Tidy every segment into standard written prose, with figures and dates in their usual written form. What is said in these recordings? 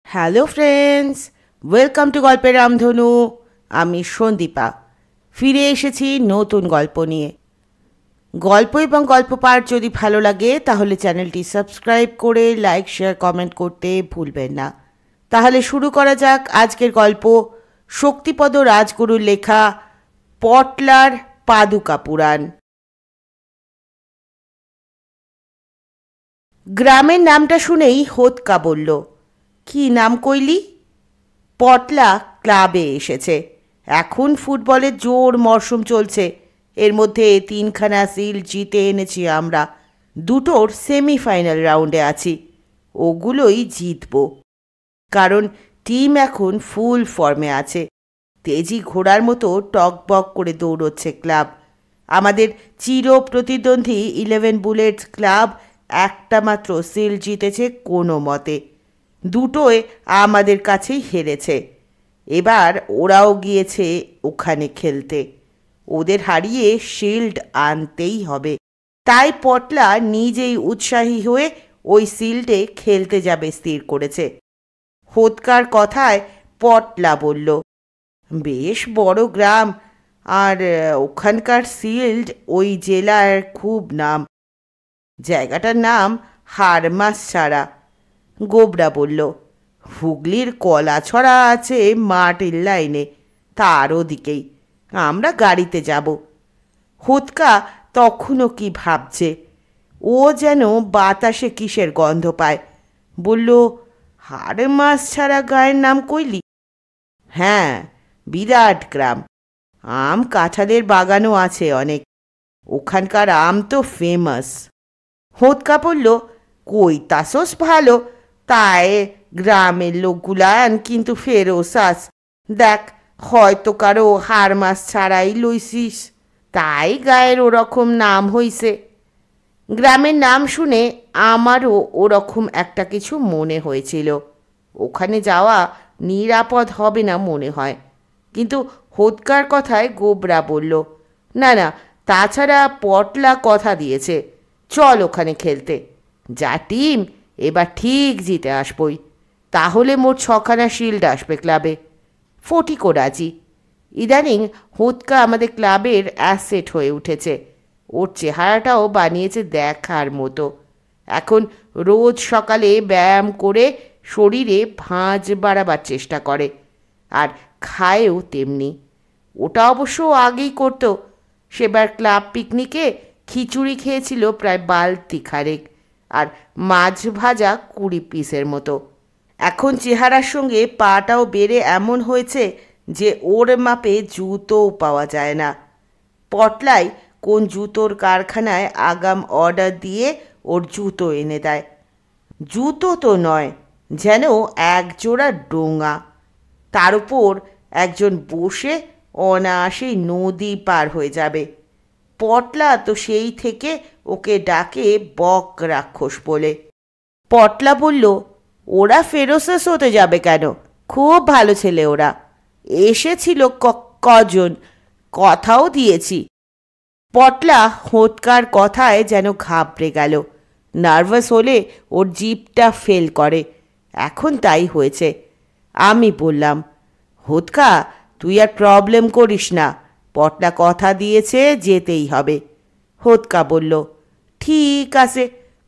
Hello friends, welcome to গল্পের রামধনু। আমি সন্দীপা ফিরে এসেছি নতুন গল্প নিয়ে। গল্প এবং গল্প পাঠ যদি ভালো লাগে তাহলে চ্যানেলটি সাবস্ক্রাইব করে লাইক শেয়ার কমেন্ট করতে ভুলবেন না। তাহলে শুরু করা যাক আজকের গল্প। শক্তিপদ রাজগুরুর লেখা পটলার পাদুকা পুরাণ। গ্রামের নামটা শুনেই হোতকা বলল, কি নাম কইলি? পটলা ক্লাবে এসেছে। এখন ফুটবলের জোর মরশুম চলছে। এর মধ্যে 3খানা সিল্ড জিতে এনেছি আমরা। দুটোর সেমিফাইনাল রাউন্ডে আছি। ওগুলোই জিতব, কারণ টিম এখন ফুল ফর্মে আছে। তেজি ঘোড়ার মতো টকবক করে দৌড়চ্ছে ক্লাব। আমাদের চির প্রতিদ্বন্দ্বী 11 বুলেটস ক্লাব একটা মাত্র সিল্ড জিতেছে কোনো মতে। দুটোয় আমাদের কাছেই হেরেছে। এবার ওরাও গিয়েছে ওখানে খেলতে। ওদের হারিয়ে শিল্ড আনতেই হবে। তাই পটলা নিজেই উৎসাহী হয়ে ওই শিল্ডে খেলতে যাবে স্থির করেছে। হোতকার কথায় পটলা বলল, বেশ বড় গ্রাম, আর ওখানকার শিল্ড ওই জেলার খুব নাম। জায়গাটার নাম হারমাসছাড়া। গোবরা বলল, হুগলির কলাছড়া আছে মাটির লাইনে, তার ওদিকেই। আমরা গাড়িতে যাব। হোতকা তখনও কি ভাবছে। ও যেন বাতাসে কিসের গন্ধ পায়। বলল, হারমাসছাড়া গায়ের নাম কইলি? হ্যাঁ, বিরাট গ্রাম। আম কাঁঠালের বাগানও আছে অনেক। ওখানকার আম তো ফেমাস। হোতকা বলল, কইতাসোস ভালো, তাই গ্রামের লোকগুলান কিন্তু ফেরোসাস। দেখ, হয়তো কারো হারমাস ছাড়াই লইছিস, তাই গায়ের ওরকম নাম হইছে। গ্রামের নাম শুনে আমারও ওরকম একটা কিছু মনে হয়েছিল। ওখানে যাওয়া নিরাপদ হবে না মনে হয়। কিন্তু হোতকার কথায় গোবরা বলল, না না, তাছাড়া পটলা কথা দিয়েছে, চল ওখানে খেলতে। যা টিম, এবার ঠিক জিতে আসবই। তাহলে মোট 6খানা শিল্ড আসবে ক্লাবে। ফটিকও রাজি। ইদানিং হোতকা আমাদের ক্লাবের অ্যাসেট হয়ে উঠেছে। ওর চেহারাটাও বানিয়েছে দেখার মতো। এখন রোজ সকালে ব্যায়াম করে শরীরে ভাঁজ বাড়াবার চেষ্টা করে, আর খায়ও তেমনি। ওটা অবশ্য আগেই করতো। সেবার ক্লাব পিকনিকে খিচুড়ি খেয়েছিল প্রায় বালতি খারেক, আর মাছ ভাজা 20 পিসের মতো। এখন চেহারার সঙ্গে পাটাও বেড়ে এমন হয়েছে যে ওর মাপে জুতোও পাওয়া যায় না। পটলাই কোন জুতোর কারখানায় আগাম অর্ডার দিয়ে ওর জুতো এনে দেয়। জুতো তো নয়, যেন এক জোড়া ডোঙা। তার উপর একজন বসে অনায়াসেই নদী পার হয়ে যাবে। পটলা তো সেই থেকে ওকে ডাকে বক রাক্ষস বলে। পটলা বলল, ওরা ফেরোসাস হতে যাবে কেন? খুব ভালো ছেলে ওরা। এসেছিল কজন, কথাও দিয়েছি। পটলা হোতকার কথায় যেন ঘাবড়ে গেল। নার্ভাস হলে ওর জিভটা ফেল করে। এখন তাই হয়েছে। আমি বললাম, হোতকা, তুই আর প্রবলেম করিস না। পটলা কথা দিয়েছে, যেতেই হবে। হোতকা বলল, ঠিক আছে,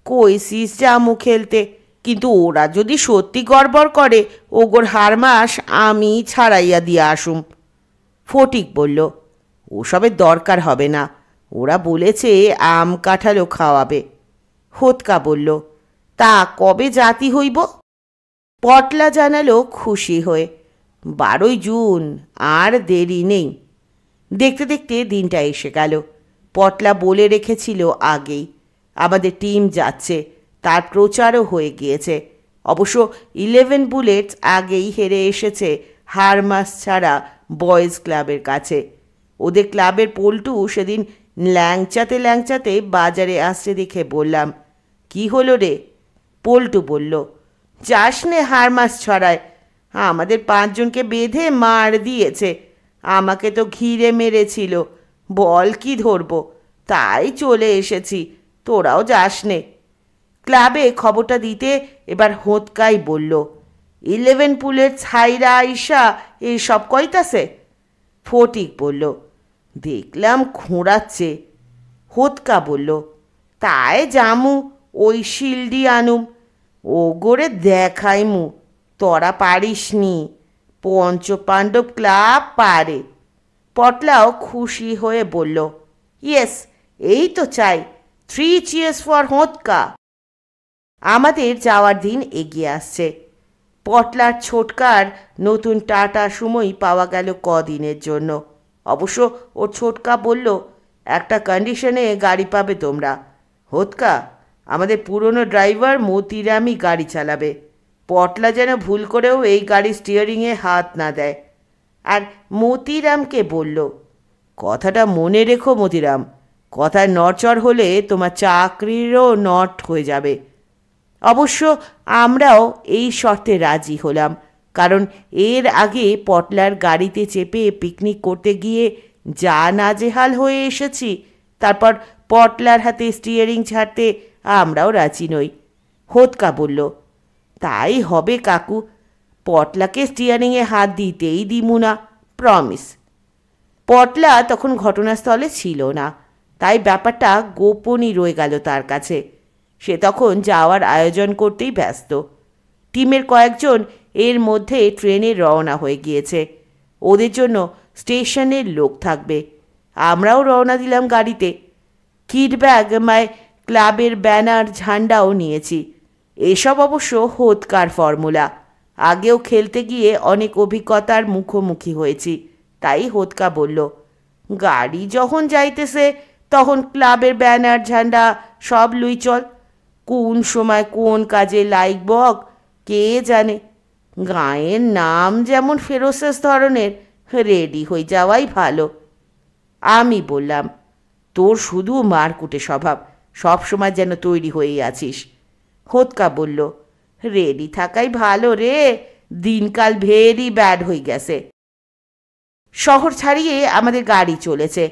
কইসিস জামু খেলতে, কিন্তু ওরা যদি সত্যি গড়বড় করে ওগোর হারমাস আমি ছাড়াইয়া দিয়ে আসুম। ফটিক বলল, ওসবের দরকার হবে না, ওরা বলেছে আম কাঁঠালও খাওয়াবে। হোতকা বলল, তা কবে জাতি হইব? পটলা জানালো খুশি হয়ে, 12ই জুন, আর দেরি নেই। দেখতে দেখতে দিনটা এসে গেল। পটলা বলে রেখেছিল আগেই আমাদের টিম যাচ্ছে, তার প্রচারও হয়ে গিয়েছে। অবশ্য 11 বুলেটস আগেই হেরে এসেছে হারমাসছাড়া বয়েজ ক্লাবের কাছে। ওদের ক্লাবের পল্টু সেদিন ল্যাংচাতে ল্যাংচাতে বাজারে আসতে দেখে বললাম, কি হলো রে? পল্টু বলল, যাস নে হারমাস ছড়ায়, আমাদের 5 জনকে বেঁধে মার দিয়েছে। আমাকে তো ঘিরে মেরেছিল, বল কি ধরবো, তাই চলে এসেছি, তোরাও যাস নে। ক্লাবে খবরটা দিতে এবার হোতকাই বলল, 11 পুলের ছাইরা আইসা এইসব কইতাছে। ফটিক বলল, দেখলাম খোঁড়াচ্ছে। হোতকা বলল, তাই জামু, ওই শিলডি আনুম, ও গোরে দেখাইমু, তোরা পারিস নি, পঞ্চপাণ্ডব ক্লাব পারে। পটলাও খুশি হয়ে বলল, ইয়েস, এই তো চাই, 3 চিয়ার্স ফর হোতকা। আমাদের যাওয়ার দিন এগিয়ে আসছে। পটলার ছোটকার নতুন টাটা সুমোই পাওয়া গেল কদিনের জন্য। অবশ্য ওর ছোটকা বলল, একটা কন্ডিশনে গাড়ি পাবে তোমরা। হোতকা, আমাদের পুরনো ড্রাইভার মতিরামই গাড়ি চালাবে। পটলা যেন ভুল করেও এই গাড়ির স্টিয়ারিংয়ে হাত না দেয়। আর মতিরামকে বলল, কথাটা মনে রেখো মতিরাম, কথায় নড়চড় হলে তোমার চাকরিরও নট হয়ে যাবে। অবশ্য আমরাও এই শর্তে রাজি হলাম, কারণ এর আগে পটলার গাড়িতে চেপে পিকনিক করতে গিয়ে যা নাজেহাল হয়ে এসেছি, তারপর পটলার হাতে স্টিয়ারিং ছাড়তে আমরাও রাজি নই। হোতকা বলল, তাই হবে কাকু, পটলাকে স্টিয়ারিংয়ে হাত দিতেই দিমু না, প্রমিস। পটলা তখন ঘটনাস্থলে ছিল না, তাই ব্যাপারটা গোপনই রয়ে গেল তার কাছে। সে তখন যাওয়ার আয়োজন করতেই ব্যস্ত। টিমের কয়েকজন এর মধ্যে ট্রেনে রওনা হয়ে গিয়েছে, ওদের জন্য স্টেশনের লোক থাকবে। আমরাও রওনা দিলাম গাড়িতে। কিড ব্যাগ মায় ক্লাবের ব্যানার ঝান্ডাও নিয়েছি। এসব অবশ্য হোতকার ফর্মুলা, আগেও খেলতে গিয়ে অনেক অভিজ্ঞতার মুখোমুখি হয়েছি। তাই হোতকা বলল, গাড়ি যখন যাইতেছে তখন ক্লাবের ব্যানার ঝান্ডা সব লুই চল। কোন সময় কোন কাজে লাইকবক কে জানে। গাঁয়ের নাম যেমন ফেরোসেস ধরনের, রেডি হয়ে যাওয়াই ভালো। আমি বললাম, তোর শুধু মারকুটে স্বভাব, সব সময় যেন তৈরি হয়েই আছিস। হোতকা বলল, রেডি থাকাই ভালো রে, দিনকাল ভেরি ব্যাড হয়ে গেছে। শহর ছাড়িয়ে আমাদের গাড়ি চলেছে।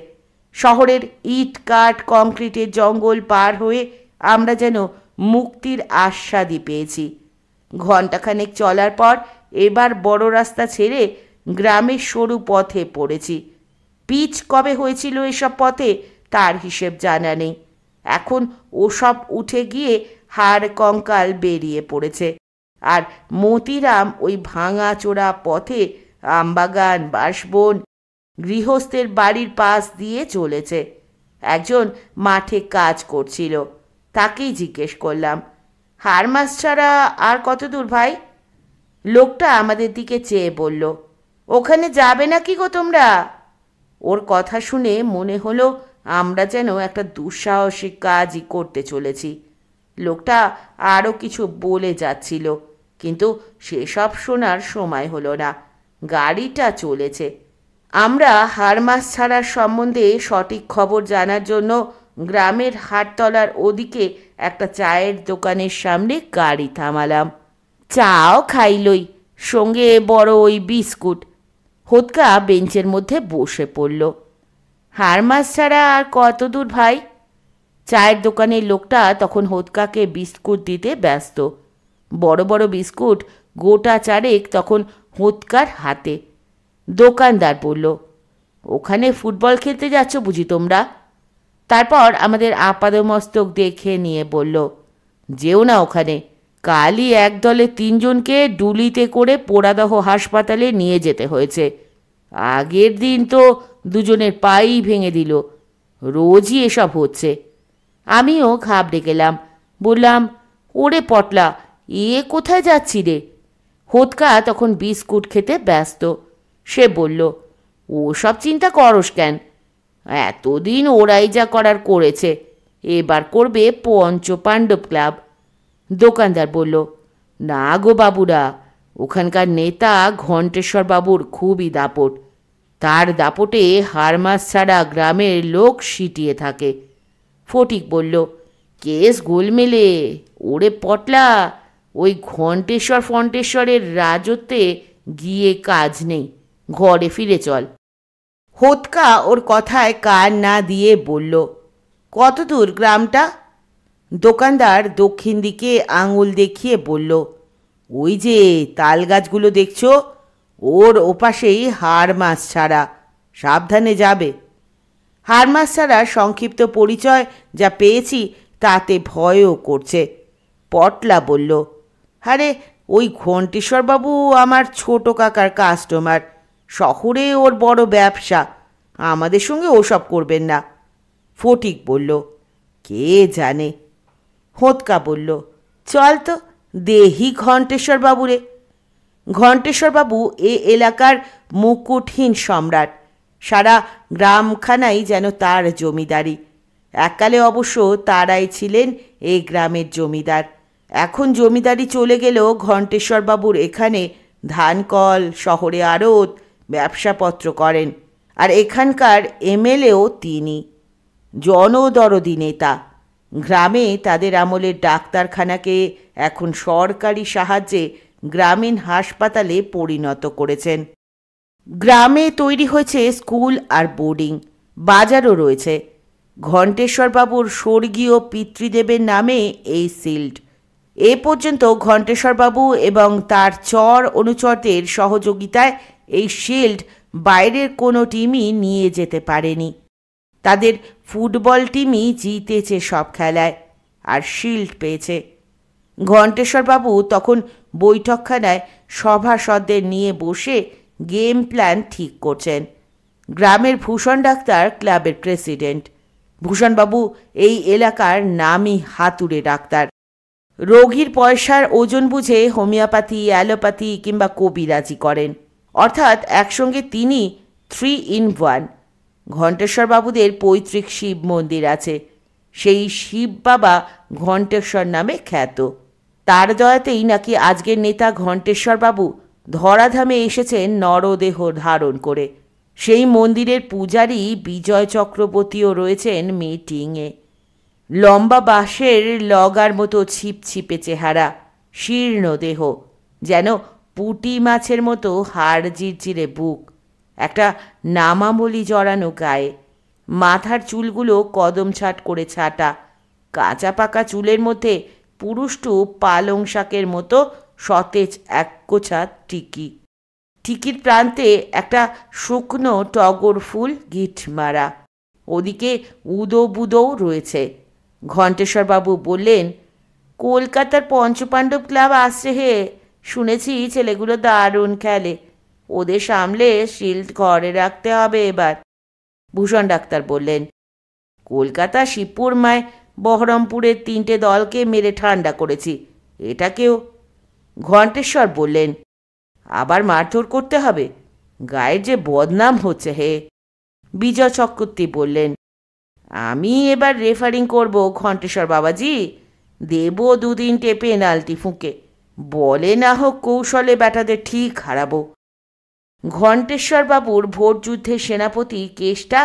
শহরের ইট কাঠ কংক্রিটের জঙ্গল পার হয়ে আমরা যেন মুক্তির আস্বাদই পেয়েছি। ঘণ্টাখানেক চলার পর এবার বড় রাস্তা ছেড়ে গ্রামের সরু পথে পড়েছি। পিচ কবে হয়েছিল এসব পথে তার হিসেব জানা নেই। এখন ওসব উঠে গিয়ে হাড় কঙ্কাল বেরিয়ে পড়েছে। আর মতিরাম ওই ভাঙা চোরা পথে আমবাগান, বাঁশবন, গৃহস্থের বাড়ির পাশ দিয়ে চলেছে। একজন মাঠে কাজ করছিল, তাকেই জিজ্ঞেস করলাম, হারমাস ছাড়া আর কত দূর ভাই? লোকটা আমাদের দিকে চেয়ে বলল, ওখানে যাবে নাকি গো তোমরা? ওর কথা শুনে মনে হলো আমরা যেন একটা দুঃসাহসিক কাজই করতে চলেছি। লোকটা আরও কিছু বলে যাচ্ছিল, কিন্তু সেসব শোনার সময় হলো না। গাড়িটা চলেছে। আমরা হারমাস ছাড়ার সম্বন্ধে সঠিক খবর জানার জন্য গ্রামের হাটতলার ওদিকে একটা চায়ের দোকানের সামনে গাড়ি থামালাম। চাও খাইলই, সঙ্গে বড় ওই বিস্কুট। হোতকা বেঞ্চের মধ্যে বসে পড়ল। হারমাস ছাড়া আর কত দূর ভাই? চায়ের দোকানের লোকটা তখন হোতকাকে বিস্কুট দিতে ব্যস্ত। বড় বড় বিস্কুট গোটা চারেক তখন হোতকার হাতে। দোকানদার বলল, ওখানে ফুটবল খেলতে যাচ্ছ বুঝি তোমরা? তারপর আমাদের আপাদমস্তক দেখে নিয়ে বলল, যেও না ওখানে, কালই এক দলে 3 জনকে ডুলিতে করে পোড়াদহ হাসপাতালে নিয়ে যেতে হয়েছে। আগের দিন তো 2 জনের পাই ভেঙে দিল। রোজই এসব হচ্ছে। আমিও ঘাবড়ে গেলাম। বললাম, ওরে পটলা, এ কোথায় যাচ্ছি রে? হোতকা তখন বিস্কুট খেতে ব্যস্ত। সে বলল, ওসব চিন্তা করস কেন, এতদিন ওরাই যা করার করেছে, এবার করবে পঞ্চপাণ্ডব ক্লাব। দোকানদার বলল, না গো বাবুরা, ওখানকার নেতা ঘণ্টেশ্বর বাবুর খুবই দাপট। তার দাপটে হারমাস ছাড়া গ্রামের লোক সিটিয়ে থাকে। ফটিক বলল, কেস গোলমেলে। ওরে পটলা, ওই ঘণ্টেশ্বর ফন্টেশ্বরের রাজত্বে গিয়ে কাজ নেই, ঘরে ফিরে চল। হোতকা ওর কথায় কান না দিয়ে বলল, কত দূর গ্রামটা? দোকানদার দক্ষিণ দিকে আঙুল দেখিয়ে বলল, ওই যে তাল গাছগুলো দেখছো, ওর ওপাশেই হাড় মাছ ছাড়া, সাবধানে যাবে। হাড় মাছ ছাড়ার সংক্ষিপ্ত পরিচয় যা পেয়েছি তাতে ভয়ও করছে। পটলা বলল, আরে ওই ঘণ্টেশ্বরবাবু আমার ছোট কাকার কাস্টমার, শহরে ওর বড় ব্যবসা, আমাদের সঙ্গে ওসব করবেন না। ফটিক বলল, কে জানে। হোঁতকা বলল, চল তো দেহি ঘণ্টেশ্বরবাবুরে। ঘণ্টেশ্বরবাবু এ এলাকার মুকুটহীন সম্রাট, সারা গ্রামখানাই যেন তার জমিদারি। এককালে অবশ্য তারাই ছিলেন এই গ্রামের জমিদার। এখন জমিদারি চলে গেলেও ঘণ্টেশ্বরবাবুর এখানে ধানকল, শহরে আড়ত, ব্যবসাপত্র করেন। আর এখানকার এমএলএও তিনি, জনদরদি নেতা। গ্রামে তাদের আমলের ডাক্তারখানাকে এখন সরকারি সাহায্যে গ্রামীণ হাসপাতালে পরিণত করেছেন। গ্রামে তৈরি হয়েছে স্কুল আর বোর্ডিং, বাজারও রয়েছে। ঘণ্টেশ্বরবাবুর স্বর্গীয় পিতৃদেবের নামে এই শিল্ড। এ পর্যন্ত ঘণ্টেশ্বরবাবু এবং তার চর অনুচরদের সহযোগিতায় এই শিল্ড বাইরের কোনো টিমই নিয়ে যেতে পারেনি। তাদের ফুটবল টিমই জিতেছে সব খেলায়, আর শিল্ড পেয়েছে। ঘণ্টেশ্বরবাবু তখন বৈঠকখানায় সভাসদদের নিয়ে বসে গেম প্ল্যান ঠিক করছেন। গ্রামের ভূষণ ডাক্তার ক্লাবের প্রেসিডেন্ট। ভূষণবাবু এই এলাকার নামই হাতুড়ে ডাক্তার। রোগীর পয়সার ওজন বুঝে হোমিওপ্যাথি, অ্যালোপ্যাথি কিংবা কবিরাজি করেন, অর্থাৎ একসঙ্গে তিনি 3 in 1। ঘণ্টেশ্বরবাবুদের পৈতৃক শিব মন্দির আছে, সেই শিব বাবা ঘণ্টেশ্বর নামে খ্যাত। তার দয়াতেই নাকি আজকের নেতা ঘণ্টেশ্বরবাবু ধরাধামে এসেছেন নরদেহ ধারণ করে। সেই মন্দিরের পূজারী বিজয় চক্রবর্তীও রয়েছেন মিটিংয়ে। লম্বা বাঁশের লগার মতো ছিপছিপে চেহারা, শীর্ণ দেহ, যেন পুঁটি মাছের মতো হাড় জিরজিরে বুক, একটা নামামলি জড়ানো গায়ে। মাথার চুলগুলো কদম ছাট করে ছাটা, কাঁচা পাকা চুলের মধ্যে পুরুষ্টু পালং শাকের মতো সতেজ একগোছা টিকি। টিকির প্রান্তে একটা শুকনো টগর ফুল গিট মারা। ওদিকে উদো বুদোও রয়েছে। ঘণ্টেশ্বরবাবু বললেন, কলকাতার পঞ্চপাণ্ডব ক্লাব আসছে হে, শুনেছি ছেলেগুলো দারুণ খেলে, ওদের সামলে শিল্ড ঘরে রাখতে হবে এবার। ভূষণ ডাক্তার বললেন, কলকাতা শিবপুরমায় বহরমপুরের 3টে দলকে মেরে ঠান্ডা করেছি, এটাকেও। ঘণ্টেশ্বর বললেন, আবার মারধর করতে হবে, গায়ের যে বদনাম হচ্ছে হে। বিজয় চক্রবর্তী বললেন, আমি এবার রেফারিং করব ঘণ্টেশ্বর বাবাজি, দেব 2-3টে পেনাল্টি ফুঁকে, বলে না হোক কৌশলে ব্যাটাদের ঠিক হারাবো। ঘণ্টেশ্বরবাবুর ভোটযুদ্ধের সেনাপতি কেষ্টা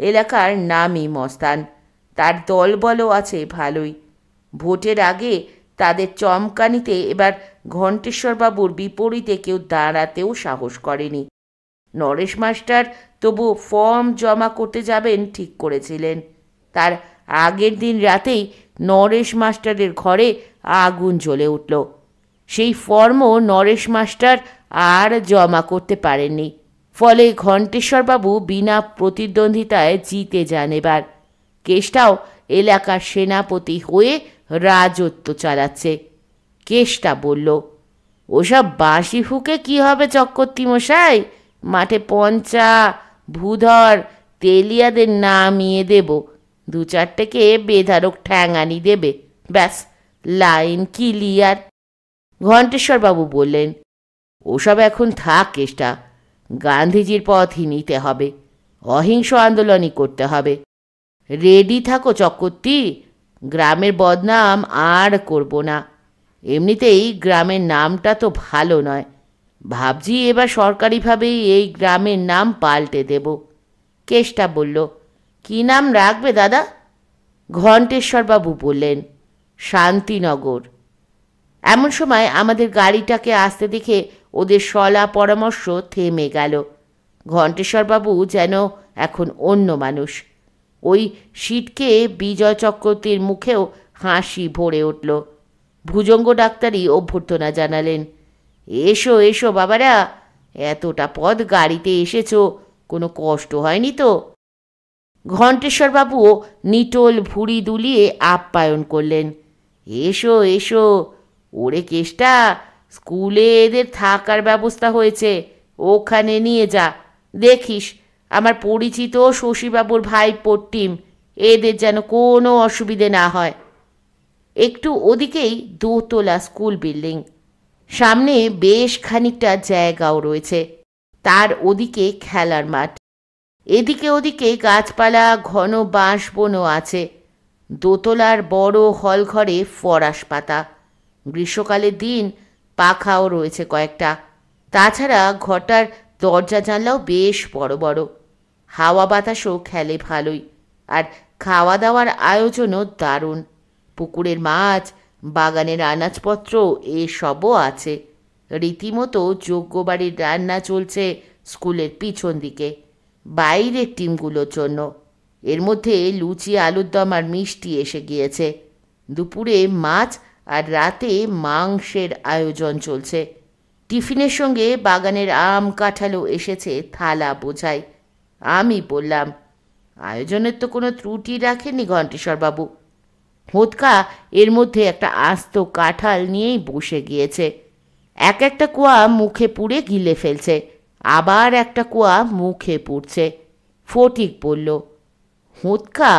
এলাকার নামই মস্তান, তার দলবলও আছে ভালোই। ভোটের আগে তাদের চমকানিতে এবার ঘণ্টেশ্বরবাবুর বিপরীতে কেউ দাঁড়াতেও সাহস করেনি। নরেশ মাস্টার তবু ফর্ম জমা করতে যাবেন ঠিক করেছিলেন। তার আগের দিন রাতেই নরেশ মাস্টারের ঘরে আগুন জ্বলে উঠল। সেই ফর্মও নরেশ মাস্টার আর জমা করতে পারেননি। ফলে ঘণ্টেশ্বরবাবু বিনা প্রতিদ্বন্দ্বিতায় জিতে যান এবার। কেষ্টাও এলাকার সেনাপতি হয়ে রাজত্ব চালাচ্ছে। কেষ্টা বলল, ওসব বাঁশি ফুঁকে কী হবে চক্রবর্তী মশাই, মাঠে পঞ্চা, ভূধর, তেলিয়াদের নামিয়ে দেব, 2-4টেকে বেধারক ঠ্যাঙানি দেবে, ব্যাস লাইন ক্লিয়ার। ঘণ্টেশ্বরবাবু বললেন, ওসব এখন থাক কেষ্টা, গান্ধীজির পথই নিতে হবে, অহিংস আন্দোলনই করতে হবে। রেডি থাকো চক্রবর্তী, গ্রামের বদনাম আর করব না। এমনিতেই গ্রামের নামটা তো ভালো নয়, ভাবছি এবার সরকারিভাবেই এই গ্রামের নাম পাল্টে দেব। কেষ্টা বলল, কী নাম রাখবে দাদা? ঘণ্টেশ্বরবাবু বললেন, শান্তিনগর। এমন সময় আমাদের গাড়িটাকে আসতে দেখে ওদের সলা পরামর্শ থেমে গেল। ঘণ্টেশ্বরবাবু যেন এখন অন্য মানুষ। ওই সিটকে বিজয় চক্রবর্তীর মুখেও হাসি ভরে উঠল। ভুজঙ্গ ডাক্তারই অভ্যর্থনা জানালেন। এসো এসো বাবারা, এতটা পথ গাড়িতে এসেছো, কোনো কষ্ট হয়নি তো? ঘণ্টেশ্বরবাবুও নিটোল ভুঁড়ি দুলিয়ে আপ্যায়ন করলেন। এসো এসো, ওরে কেষ্টা, স্কুলে এদের থাকার ব্যবস্থা হয়েছে, ওখানে নিয়ে যা। দেখিস আমার পরিচিত শশীবাবুর ভাইপোর টিম, এদের যেন কোনো অসুবিধে না হয়। একটু ওদিকেই দোতলা স্কুল বিল্ডিং, সামনে বেশ খানিকটা জায়গাও রয়েছে। তার ওদিকে খেলার মাঠ, এদিকে ওদিকে গাছপালা, ঘন বাঁশ বনও আছে। দোতলার বড় হল ঘরে ফরাস পাতা, গ্রীষ্মকালের দিন পাখাও রয়েছে কয়েকটা। তাছাড়া ঘরটার দরজা জানলাও বেশ বড় বড়, হাওয়া বাতাসও খেলে ভালোই, আর খাওয়া দাওয়ার আয়োজনও দারুণ। পুকুরের মাছ, বাগানের আনাজপত্র এসবও আছে। রীতিমতো যোগ্যবাড়ির রান্না চলছে স্কুলের পিছন দিকে, বাইরের টিমগুলোর জন্য। এর মধ্যে লুচি, আলুর দম আর মিষ্টি এসে গিয়েছে। দুপুরে মাছ আর রাতে মাংসের আয়োজন চলছে। টিফিনের সঙ্গে বাগানের আম কাঁঠালও এসেছে থালা বোঝাই। আমি বললাম, আয়োজনের তো কোনো ত্রুটি রাখেনি ঘণ্টেশ্বরবাবু। হোঁতকা এর মধ্যে একটা আস্ত কাঁঠাল নিয়েই বসে গিয়েছে। এক একটা কুয়া মুখে পুড়ে গিলে ফেলছে, আবার একটা কুয়া মুখে পুড়ছে। ফটিক বলল, হোঁতকা,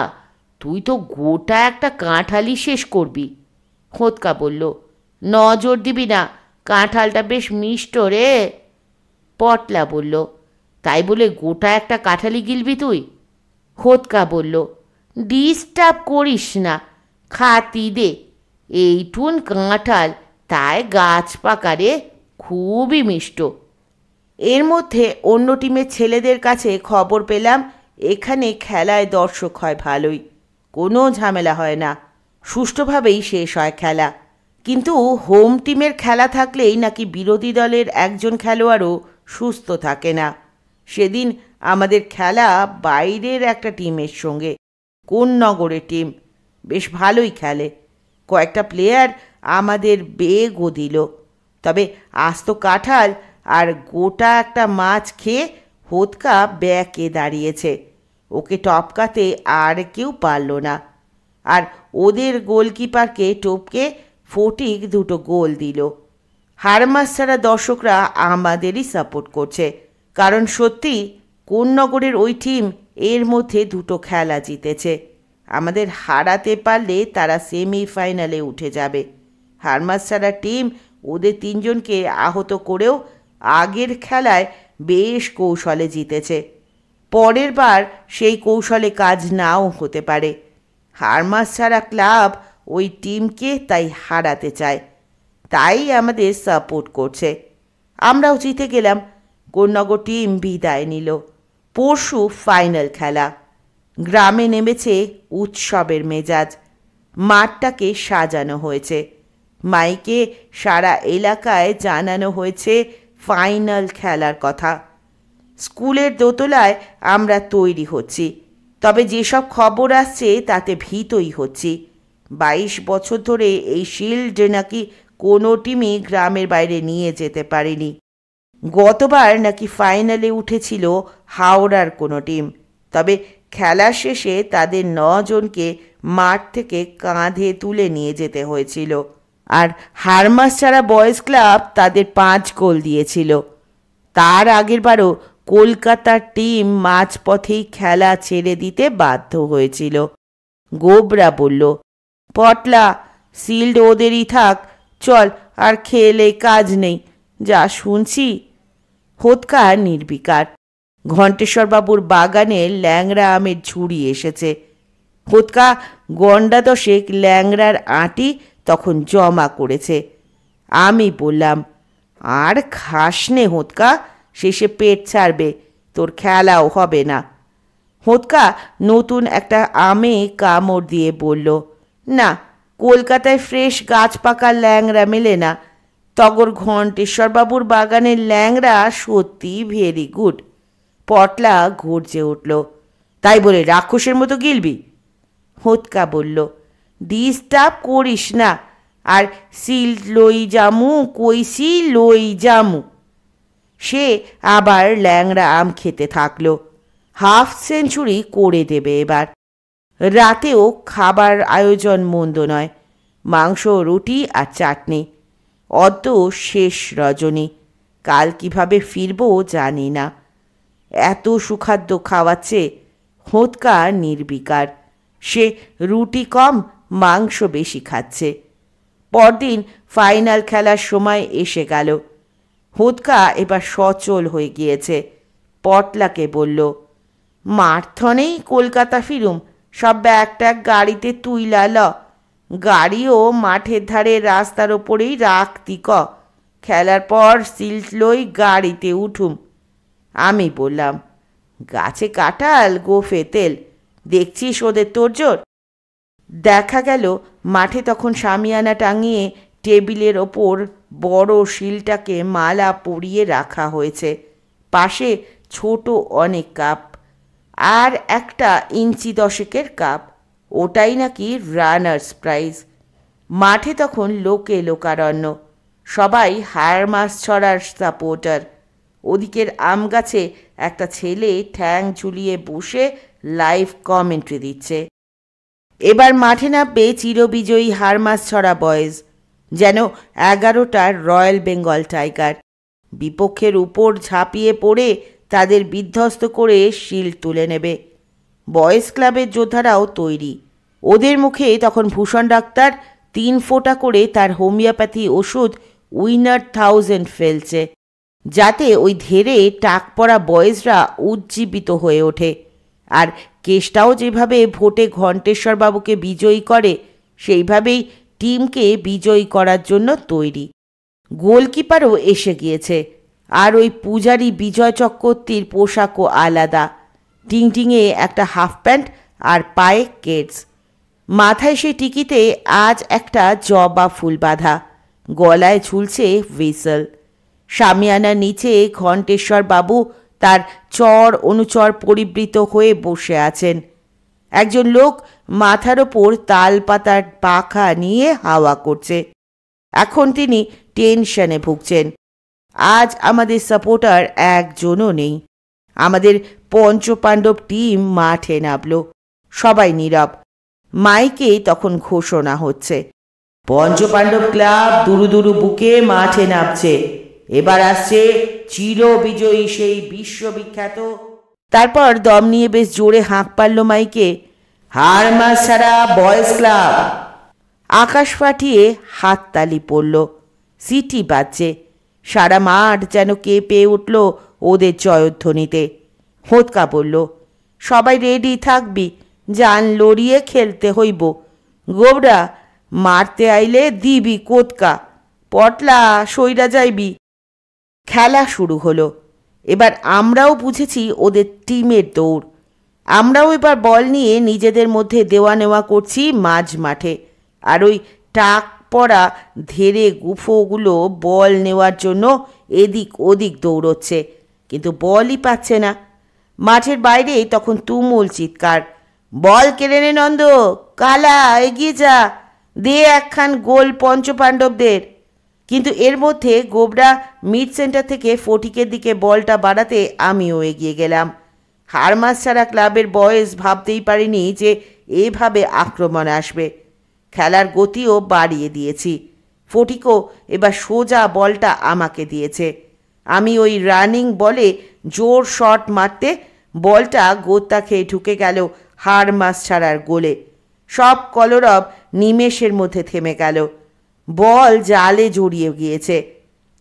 তুই তো গোটা একটা কাঁঠালই শেষ করবি। হোঁতকা বলল, নজর দিবি না, কাঁঠালটা বেশ মিষ্ট রে। পটলা বলল, তাই বলে গোটা একটা কাঁঠালই গিলবি তুই? হোঁতকা বলল, ডিস্টার্ব করিস না, খাতি দে, এইটুন কাঁঠাল, তাই গাছ পাকারে, খুবই মিষ্ট। এর মধ্যে অন্য টিমের ছেলেদের কাছে খবর পেলাম এখানে খেলায় দর্শক হয় ভালোই, কোনো ঝামেলা হয় না, সুষ্ঠুভাবেই শেষ হয় খেলা। কিন্তু হোম টিমের খেলা থাকলেই নাকি বিরোধী দলের একজন খেলোয়াড়ও সুস্থ থাকে না। সেদিন আমাদের খেলা বাইরের একটা টিমের সঙ্গে, কোন নগরের টিম, বেশ ভালোই খেলে। কয়েকটা প্লেয়ার আমাদের বেগও দিল, তবে আস্ত কাঁঠাল আর গোটা একটা মাছ খেয়ে হোঁতকা ব্যাকে দাঁড়িয়েছে। ওকে টপকাতে আর কেউ পারল না। আর ওদের গোলকিপারকে টপকে ফটিক দুটো গোল দিল। হারমাস্টারা দর্শকরা আমাদেরই সাপোর্ট করছে, কারণ সত্যি কোন নগরের ওই টিম এর মধ্যে দুটো খেলা জিতেছে। আমাদের হারাতে পারলে তারা সেমিফাইনালে উঠে যাবে। হারমাস্টারা টিম ওদের তিনজনকে আহত করেও আগের খেলায় বেশ কৌশলে জিতেছে। পরের বার সেই কৌশলে কাজ নাও হতে পারে। হারমাস্টারা ক্লাব ওই টিমকে তাই হারাতে চায়, তাই আমাদের সাপোর্ট করছে। আমরাও জিতে গেলাম। কোন্নগর টিম বিদায় নিল। পরশু ফাইনাল খেলা। গ্রামে নেমেছে উৎসবের মেজাজ। মাঠটাকে সাজানো হয়েছে, মাইকে সারা এলাকায় জানানো হয়েছে ফাইনাল খেলার কথা। স্কুলের দোতলায় আমরা তৈরি হচ্ছি, তবে যেসব খবর আসছে তাতে ভীতই হচ্ছি। 22 বছর ধরে এই শিল্ড নাকি কোনো টিমই গ্রামের বাইরে নিয়ে যেতে পারেনি। গতবার নাকি ফাইনালে উঠেছিল হাওড়ার কোনো টিম, তবে খেলা শেষে তাদের 9 জনকে মাঠ থেকে কাঁধে তুলে নিয়ে যেতে হয়েছিল। আর হারমাস্টারা বয়েজ ক্লাব তাদের 5 গোল দিয়েছিল। তার আগেরবারও কলকাতার টিম মাঝপথেই খেলা ছেড়ে দিতে বাধ্য হয়েছিল। গোবরা বলল, পটলা, শিল্ড ওদেরই থাক, চল, আর খেলে কাজ নেই, যা শুনছি। হোঁতকা নির্বিকার। ঘণ্টেশ্বরবাবুর বাগানে ল্যাংড়া আমের ঝুড়ি এসেছে। হোঁতকা গন্ডা 10 ল্যাংড়ার আঁটি তখন জমা করেছে। আমি বললাম, আর খাস নে হোঁতকা, শেষে পেট ছাড়বে, তোর খেলাও হবে না। হোঁতকা নতুন একটা আমে কামড় দিয়ে বলল, না, কলকাতায় ফ্রেশ গাছ পাকা ল্যাংড়া মেলে না। তগর ঘণ্টেশ্বরবাবুর বাগানের ল্যাংড়া সত্যি ভেরি গুড। পটলা গর্জে উঠল, তাই বলে রাক্ষসের মতো গিলবি? হোঁতকা বলল, ডিস্টার্ব করিস না, আর সিল লই জামু কইসি লই জামু। সে আবার ল্যাংড়া আম খেতে থাকলো। হাফ সেঞ্চুরি করে দেবে এবার। রাতেও খাবার আয়োজন মন্দ নয়, মাংস, রুটি আর চাটনি। অদ্য শেষ রজনী, কাল কিভাবে ফিরবো জানি না। এত সুখাদ্য খাওয়াচ্ছে। হোঁতকা নির্বিকার, সে রুটি কম মাংস বেশি খাচ্ছে। পরদিন ফাইনাল খেলার সময় এসে গেল। হোঁতকা এবার সচল হয়ে গিয়েছে। পটলাকে বলল, মারথনেই কলকাতা ফিরুম, সব ব্যাগ ট্যাগ গাড়িতে তুইলা ল। গাড়িও মাঠের ধারে রাস্তার ওপরেই রাখতি ক। খেলার পর সিল্ট লই গাড়িতে উঠুম। আমি বললাম, গাছে কাঁঠাল গোফে তেল, দেখছিস ওদের তোড়জোড়। দেখা গেল মাঠে তখন শামিয়ানা টাঙিয়ে টেবিলের ওপর বড় শিলটাকে মালা পরিয়ে রাখা হয়েছে। পাশে ছোট অনেক কাপ, আর একটা ইঞ্চি 10 কাপ, ওটাই নাকি রানার্স প্রাইজ। মাঠে তখন লোকে লোকারণ্য, সবাই হার মাস ছড়ার সাপোর্টার। ওদিকের আম গাছে একটা ছেলে ঠ্যাং ঝুলিয়ে বসে লাইভ কমেন্ট্রি দিচ্ছে। এবার মাঠে নামবে চিরবিজয়ী হারমাস ছড়া বয়েজ, যেন 11টার রয়্যাল বেঙ্গল টাইগার। বিপক্ষের উপর ঝাঁপিয়ে পড়ে তাদের বিধ্বস্ত করে শিল্ড তুলে নেবে। বয়েজ ক্লাবের যোদ্ধারাও তৈরি। ওদের মুখে তখন ভূষণ ডাক্তার 3 ফোঁটা করে তার হোমিওপ্যাথি ওষুধ উইনার 1000 ফেলছে, যাতে ওই ধেরে টাক পড়া বয়েজরা উজ্জীবিত হয়ে ওঠে। আর কেসটাও যেভাবে ভোটে ঘণ্টেশ্বরবাবুকে বিজয়ী করে, সেইভাবেই টিমকে বিজয়ী করার জন্য তৈরি। গোলকিপারও এসে গিয়েছে, আর ওই পূজারী বিজয় চক্রবর্তীর পোশাকও আলাদা, টিংটিংয়ে একটা হাফ প্যান্ট আর পায়ে কেটস। মাথায় সে টিকিতে আজ একটা জবা ফুল বাঁধা, গলায় ঝুলছে হুইসেল। শামিয়ানার নিচে ঘণ্টেশ্বরবাবু তার চর অনুচর পরিবৃত হয়ে বসে আছেন। একজন লোক মাথার ওপর তাল পাতার পাখা নিয়ে হাওয়া করছে। এখন তিনি টেনশনে ভুগছেন। আজ আমাদের সাপোর্টার একজনও নেই। আমাদের পঞ্চপাণ্ডব টিম মাঠে নামল। সবাই নীরব। মাইকে তখন ঘোষণা হচ্ছে, পঞ্চপাণ্ডব ক্লাব দুরু দুরু বুকে মাঠে নামছে। এবার আসছে চিরবিজয়ী সেই বিশ্ববিখ্যাত। তারপর দম নিয়ে বেশ জোরে হাঁক পারল মাইকে, হারমাস ছাড়া বয়েজ ক্লাব। আকাশ ফাটিয়ে হাততালি পড়ল, সিটি বাজছে। সারা মাঠ যেন কেঁপে উঠল ওদের জয়ধ্বনিতে। হোঁতকা বলল, সবাই রেডি থাকবি, জান লড়িয়ে খেলতে হইব। গোবরা, মারতে আইলে দিবি কোতকা, পটলা সইরা যাইবি। খেলা শুরু হলো। এবার আমরাও বুঝেছি ওদের টিমের দৌড়। আমরাও এবার বল নিয়ে নিজেদের মধ্যে দেওয়া নেওয়া করছি মাঝ মাঠে। আর ওই টাক পড়া ধেরে গুফোগুলো বল নেওয়ার জন্য এদিক ওদিক দৌড়চ্ছে, কিন্তু বলই পাচ্ছে না। মাঠের বাইরে তখন তুমুল চিৎকার, বল কেড়ে নে নন্দ, কালা এগিয়ে যা, দে একখান গোল পঞ্চপাণ্ডবদের। কিন্তু এর মধ্যে গোবরা মিড সেন্টার থেকে ফটিকের দিকে বলটা বাড়াতে আমিও এগিয়ে গেলাম। হারমাস ছাড়া ক্লাবের বয়েজ ভাবতেই পারিনি যে এভাবে আক্রমণ আসবে। খেলার গতিও বাড়িয়ে দিয়েছি। ফটিকও এবার সোজা বলটা আমাকে দিয়েছে। আমি ওই রানিং বলে জোর শট মারতে বলটা গোত্তা খেয়ে ঢুকে গেল হারমাস ছাড়ার গোলে। সব কলরব নিমেষের মধ্যে থেমে গেল। বল জালে জড়িয়ে গিয়েছে।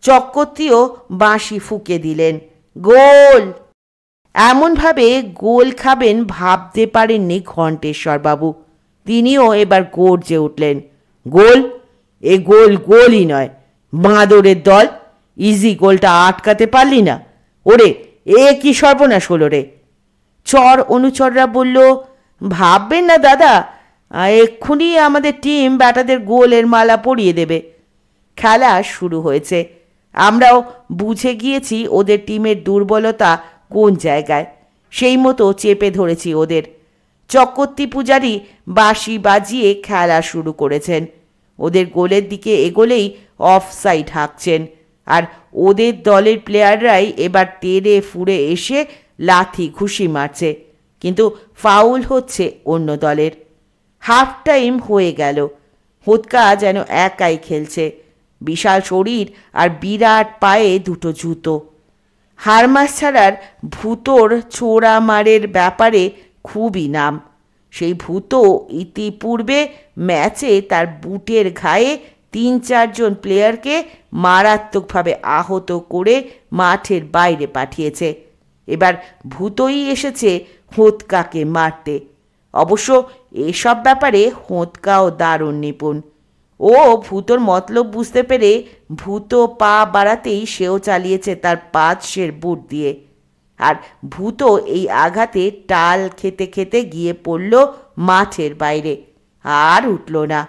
চক্রবর্তীও বাঁশি ফুঁকে দিলেন, গোল। এমনভাবে গোল খাবেন ভাবতে পারেননি ঘণ্টেশ্বরবাবু। তিনিও এবার গর্জে উঠলেন, গোল? এ গোল গোলই নয়, বাঁদরের দল। ইজি গোলটা আটকাতে পারলি না? ওরে, এ কি সর্বনাশ হলো রে। চর অনুচররা বলল, ভাববেন না দাদা, এক্ষুনি আমাদের টিম ব্যাটাদের গোলের মালা পরিয়ে দেবে। খেলা শুরু হয়েছে। আমরাও বুঝে গিয়েছি ওদের টিমের দুর্বলতা কোন জায়গায়, সেই মতো চেপে ধরেছি ওদের। চক্রবর্তী পূজারী বাঁশি বাজিয়ে খেলা শুরু করেছেন। ওদের গোলের দিকে এগোলেই অফ সাইড হাঁকছেন, আর ওদের দলের প্লেয়াররাই এবার তেড়ে ফুঁড়ে এসে লাথি ঘুষি মারছে, কিন্তু ফাউল হচ্ছে অন্য দলের। হাফ টাইম হয়ে গেল। হোতকা যেন একাই খেলছে, বিশাল শরীর আর বিরাট পায়ে দুটো জুতো। হারমাস ছাড়ার ভূতোর ছোড়া মারের ব্যাপারে খুবই নাম। সেই ভূত ইতিপূর্বে ম্যাচে তার বুটের ঘায়ে ৩-৪ জন প্লেয়ারকে মারাত্মকভাবে আহত করে মাঠের বাইরে পাঠিয়েছে। এবার ভূতই এসেছে হোতকাকে মারতে। অবশ্য এসব ব্যাপারে হোতকাও দারুণ নিপুণ। ও ভূতোর মতলব বুঝতে পেরে ভূত পা বাড়াতেই সেও চালিয়েছে তার ৫ সের বুট দিয়ে, আর ভূত এই আঘাতে টাল খেতে খেতে গিয়ে পড়ল মাঠের বাইরে, আর উঠল না।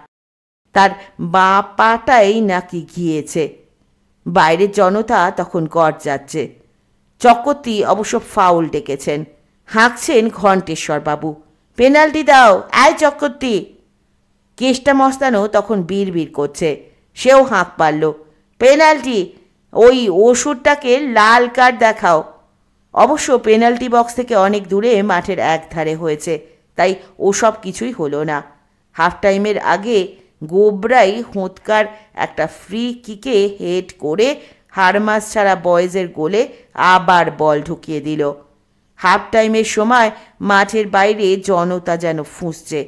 তার বাঁ পাটাই নাকি গিয়েছে। বাইরের জনতা তখন গর্জাচ্ছে। চক্রবর্তী অবশ্য ফাউল ডেকেছেন। হাঁকছেন ঘণ্টেশ্বরবাবু, পেনাল্টি দাও, আয় চক্রবর্তী। কেষ্টা মস্তানও তখন বিড়বিড় করছে, সেও হাঁক পারল, পেনাল্টি, ওই ওষুধটাকে লাল কার্ড দেখাও। অবশ্য পেনাল্টি বক্স থেকে অনেক দূরে মাঠের একধারে হয়েছে, তাই ওসব কিছুই হলো না। হাফ টাইমের আগে গোবরাই হোতকার একটা ফ্রি কিকে হেড করে হারমাস ছাড়া বয়েজের গোলে আবার বল ঢুকিয়ে দিল। হাফ টাইমের সময় মাঠের বাইরে জনতা যেন ফুঁসছে।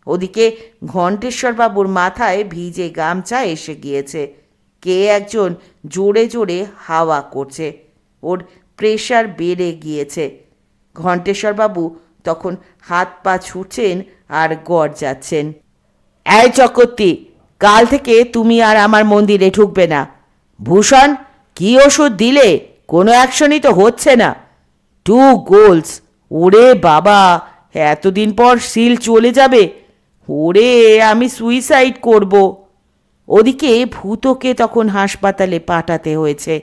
ওদিকে ঘণ্টেশ্বরবাবুর মাথায় ভিজে গামছা এসে গিয়েছে। কে একজন জোরে জোরে হাওয়া করছে, ওর প্রেশার বেড়ে গিয়েছে। ঘণ্টেশ্বরবাবু তখন হাত পা ছুটছেন আর গর্জাচ্ছেন, এই চক্রবর্তী, কাল থেকে তুমি আর আমার মন্দিরে ঢুকবে না। ভূষণ, কি ওষুধ দিলে? কোনো অ্যাকশনই তো হচ্ছে না। 2 গোলস, ওরে বাবা, এতদিন পর সিল চলে যাবে। ওরে, আমি সুইসাইড করব। ওদিকে ভূতকে তখন হাসপাতালে পাঠাতে হয়েছে।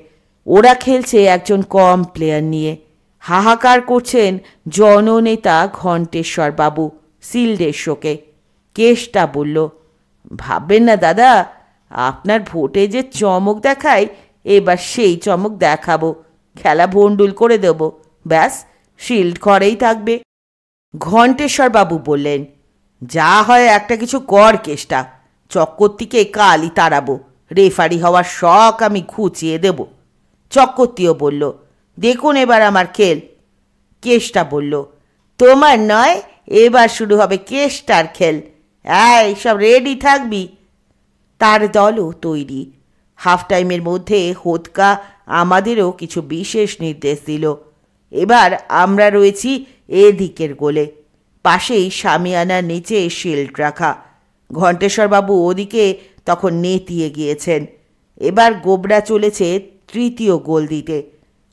ওরা খেলছে একজন কম প্লেয়ার নিয়ে। হাহাকার করছেন জননেতা ঘণ্টেশ্বরবাবু সিল্ডের শোকে। কেষ্টা বলল, ভাববেন না দাদা, আপনার ভোটে যে চমক দেখায়, এবার সেই চমক দেখাবো। খেলা ভণ্ডুল করে দেব, ব্যাস শিল্ড ঘরেই থাকবে। ঘণ্টেশ্বরবাবু বললেন, যা হয় একটা কিছু কর কেষ্টা, চক্রবর্তীকে কালই তাড়াবো। রেফারি হওয়ার শখ আমি ঘুচিয়ে দেব। চক্রবর্তীও বলল, দেখুন এবার আমার খেল। কেষ্টা বলল, তোমার নয়, এবার শুরু হবে কেষ্টার খেল। এই সব রেডি থাকবি। তার দলও তৈরি। হাফ টাইমের মধ্যে হোতকা আমাদেরও কিছু বিশেষ নির্দেশ দিল। এবার আমরা রয়েছি এদিকের গোলে, পাশেই শামিয়ানার নিচে শিল্ড রাখা। ঘণ্টেশ্বরবাবু ওদিকে তখন নেতিয়ে গিয়েছেন। এবার গোবরা চলেছে তৃতীয় গোল দিতে।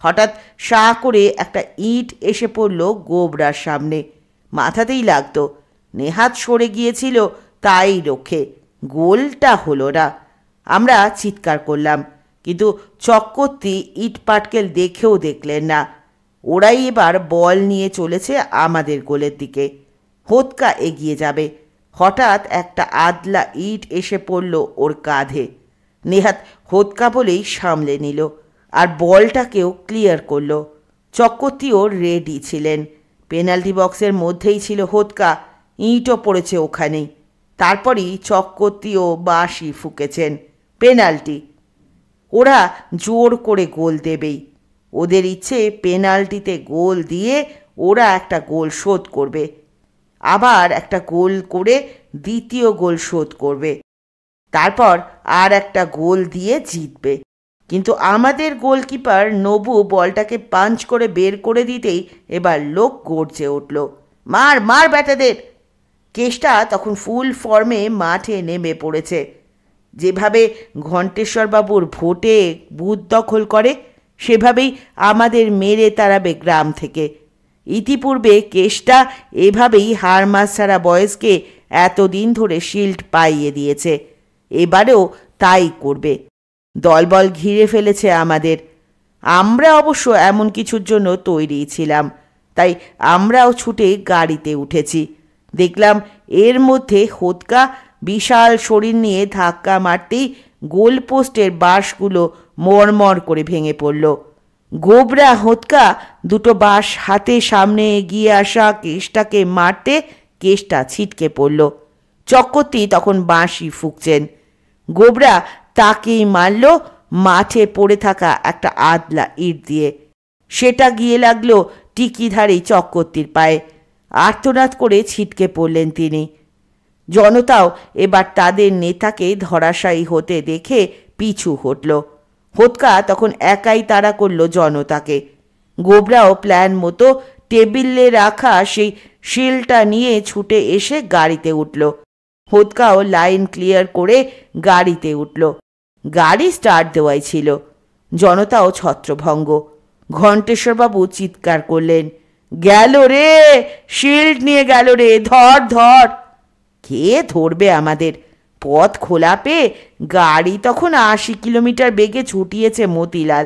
হঠাৎ শা করে একটা ইট এসে পড়ল গোবরার সামনে। মাথাতেই লাগতো। নেহাত সরে গিয়েছিল, তাই রক্ষে। গোলটা হলো না। আমরা চিৎকার করলাম, কিন্তু চক্রবর্তী ইট পাটকেল দেখেও দেখলেন না। ওরাই এবার বল নিয়ে চলেছে আমাদের গোলের দিকে। হোতকা এগিয়ে যাবে। হঠাৎ একটা আদলা ইট এসে পড়ল ওর কাঁধে। নেহাত হোতকা বলেই সামলে নিল, আর বলটাকেও ক্লিয়ার করল। চক্রবর্তীও রেডি ছিলেন। পেনাল্টি বক্সের মধ্যেই ছিল হোতকা, ইঁটও পড়েছে ওখানেই। তারপরই চক্রবর্তীও বাঁশি ফুঁকেছেন, পেনাল্টি। ওরা জোর করে গোল দেবেই। ওদের ইচ্ছে পেনাল্টিতে গোল দিয়ে ওরা একটা গোল শোধ করবে, আবার একটা গোল করে দ্বিতীয় গোল শোধ করবে, তারপর আর একটা গোল দিয়ে জিতবে। কিন্তু আমাদের গোলকিপার নবু বলটাকে পাঞ্চ করে বের করে দিতেই এবার লোক গর্জে উঠল, মার মার ব্যাটাদের। কেষ্টা তখন ফুল ফর্মে মাঠে নেমে পড়েছে। যেভাবে ঘণ্টেশ্বরবাবুর ভোটে বুথ দখল করে, সেভাবেই আমাদের মেরে তাড়াবে গ্রাম থেকে। ইতিপূর্বে কেষ্টা এভাবেই হারমাস ছাড়া বয়েজকে এতদিন ধরে শিল্ড পাইয়ে দিয়েছে, এবারেও তাই করবে। দলবল ঘিরে ফেলেছে আমাদের। আমরা অবশ্য এমন কিছুর জন্য তৈরি ছিলাম, তাই আমরাও ছুটে গাড়িতে উঠেছি। দেখলাম এর মধ্যে হোতকা বিশাল শরীর নিয়ে ধাক্কা মারতেই গোলপোস্টের বাঁশগুলো মরমর করে ভেঙে পড়ল। গোবরা হোঁতকা দুটো বাঁশ হাতে সামনে এগিয়ে আসা কেশটাকে মারতে কেশটা ছিটকে পড়ল। চক্রবর্তী তখন বাঁশি ফুঁকছেন। গোবরা তাকেই মারল মাঠে পড়ে থাকা একটা আদলা ইট দিয়ে। সেটা গিয়ে লাগলো টিকিধারী চক্রবর্তীর পায়ে। আর্তনাদ করে ছিটকে পড়লেন তিনি। জনতাও এবার তাদের নেতাকে ধরাশায়ী হতে দেখে পিছু হটল। হোঁতকা তখন একাই তাড়া করল জনতাকে। গোবরাও প্ল্যান মতো টেবিলে রাখা সেই শিলটা নিয়ে ছুটে এসে গাড়িতে উঠল। হোঁতকাও লাইন ক্লিয়ার করে গাড়িতে উঠল। গাড়ি স্টার্ট দেওয়াই ছিল। জনতাও ছত্রভঙ্গ। ঘণ্টেশ্বরবাবু চিৎকার করলেন, গেল রে, শিল্ড নিয়ে গেল রে, ধর ধর। কে ধরবে আমাদের? পথ খোলা পেয়ে গাড়ি তখন 80 কিলোমিটার বেগে ছুটিয়েছে মতিলাল,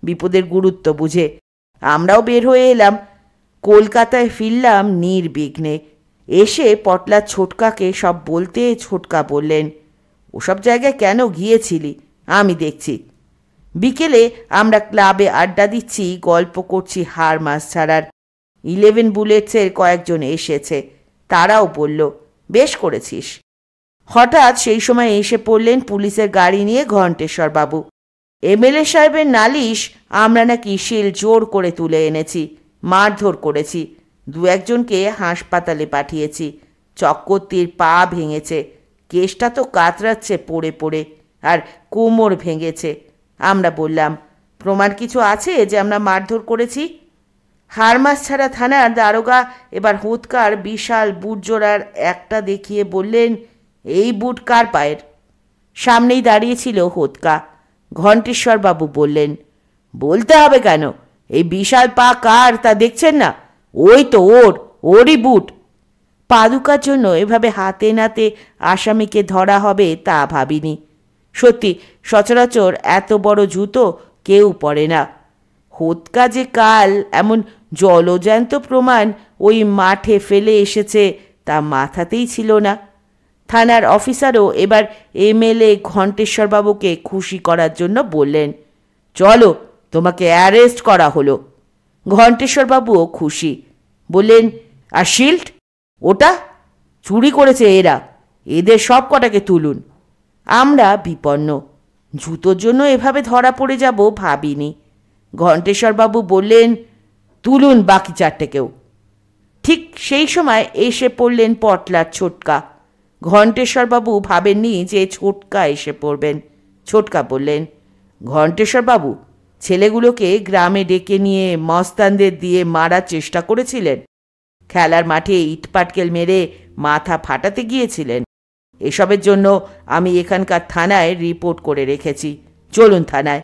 বিপদের গুরুত্ব বুঝে। আমরাও বের হয়ে এলাম। কলকাতায় ফিরলাম নির্বিঘ্নে। এসে পটলার ছোটকাকে সব বলতে ছোটকা বললেন, ওসব জায়গায় কেন গিয়েছিলি? আমি দেখছি। বিকেলে আমরা ক্লাবে আড্ডা দিচ্ছি, গল্প করছি হাড় মাছ ছাড়ার। 11 বুলেটসের কয়েকজন এসেছে, তারাও বলল, বেশ করেছিস। হঠাৎ সেই সময় এসে পড়লেন পুলিশের গাড়ি নিয়ে ঘণ্টেশ্বরবাবু। এমএলএ সাহেবের নালিশ আমরা নাকি শিল জোর করে তুলে এনেছি, মারধর করেছি, 2-1জনকে হাসপাতালে পাঠিয়েছি। চক্রবর্তীর পা ভেঙেছে, কেশটা তো কাতরাচ্ছে পড়ে পড়ে, আর কোমর ভেঙেছে। আমরা বললাম, প্রমাণ কিছু আছে যে আমরা মারধর করেছি? হাড়মাছছাড়া থানার দারোগা এবার হোঁতকার বিশাল বুট জোড়ার একটা দেখিয়ে বললেন, এই বুট কার পায়ের? সামনেই দাঁড়িয়েছিল হোঁতকা। ঘণ্টেশ্বরবাবু বললেন, বলতে হবে কেন? এই বিশাল পা কার তা দেখছেন না? ওই তো ওরই বুট। পাদুকার জন্য এভাবে হাতে নাতে আসামিকে ধরা হবে তা ভাবিনি। সত্যি, সচরাচর এত বড় জুতো কেউ পরে না। হোঁতকা যে কাল এমন জলজ্যান্ত প্রমাণ ওই মাঠে ফেলে এসেছে তা মাথাতেই ছিল না। থানার অফিসারও এবার এমএলএ ঘণ্টেশ্বরবাবুকে খুশি করার জন্য বললেন, চলো, তোমাকে অ্যারেস্ট করা হলো। ঘণ্টেশ্বরবাবুও খুশি, বললেন, আর শিল্ড? ওটা চুরি করেছে এরা, এদের সব কটাকে তুলুন। আমরা বিপন্ন। জুতোর জন্য এভাবে ধরা পড়ে যাব ভাবিনি। ঘণ্টেশ্বরবাবু বললেন, তুলুন বাকি 4টেকেও। ঠিক সেই সময় এসে পড়লেন পটলার ছোটকা। ঘণ্টেশ্বরবাবু ভাবেননি যে ছোটকা এসে পড়বেন। ছোটকা বললেন, ঘণ্টেশ্বরবাবু, ছেলেগুলোকে গ্রামে ডেকে নিয়ে মস্তানদের দিয়ে মারার চেষ্টা করেছিলেন, খেলার মাঠে ইটপাটকেল মেরে মাথা ফাটাতে গিয়েছিলেন। এসবের জন্য আমি এখানকার থানায় রিপোর্ট করে রেখেছি, চলুন থানায়।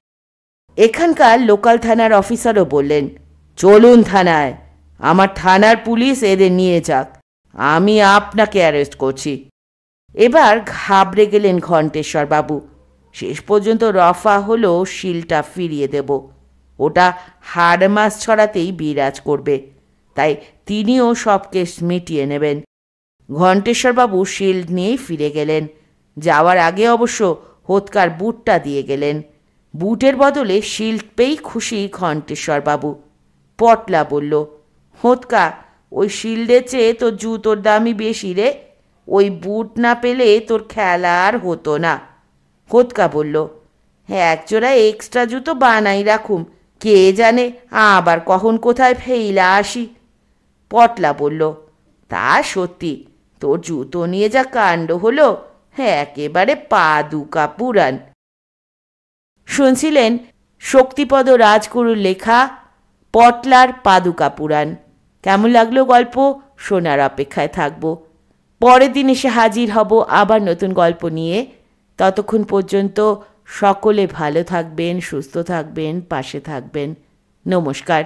এখানকার লোকাল থানার অফিসারও বললেন, চলুন থানায়, আমার থানার পুলিশ এদের নিয়ে যাক, আমি আপনাকে অ্যারেস্ট করছি। এবার ঘাবড়ে গেলেন ঘণ্টেশ্বরবাবু। শেষ পর্যন্ত রফা হলো শিলটা ফিরিয়ে দেব, ওটা হাড় মাছ ছড়াতেই বিরাজ করবে, তাই তিনিও সব কেস মিটিয়ে নেবেন। ঘণ্টেশ্বরবাবু শিল্ড নিয়েই ফিরে গেলেন। যাওয়ার আগে অবশ্য হোঁতকার বুটটা দিয়ে গেলেন। বুটের বদলে শিল্ড পেয়েই খুশি ঘণ্টেশ্বরবাবু। পটলা বলল, হোঁতকা, ওই শিল্ডের চেয়ে তোর জুতোর দামই বেশি রে, ওই বুট না পেলে তোর খেলা আর হতো না। হোঁতকা বলল, হ্যাঁ, একজোড়া এক্সট্রা জুতো বানাই রাখুম, কে জানে আবার কখন কোথায় ফেইলা আসি। পটলা বলল, তা সত্যি, তোর জুতো নিয়ে যা কাণ্ড হলো, হ্যাঁ, একেবারে পাদুকা পুরাণ। শুনছিলেন শক্তিপদ রাজগুরুর লেখা পটলার পাদুকা পুরাণ। কেমন লাগলো গল্প? শোনার অপেক্ষায় থাকবো। পরের দিন এসে হাজির হব আবার নতুন গল্প নিয়ে। ততক্ষণ পর্যন্ত সকলে ভালো থাকবেন, সুস্থ থাকবেন, পাশে থাকবেন। নমস্কার।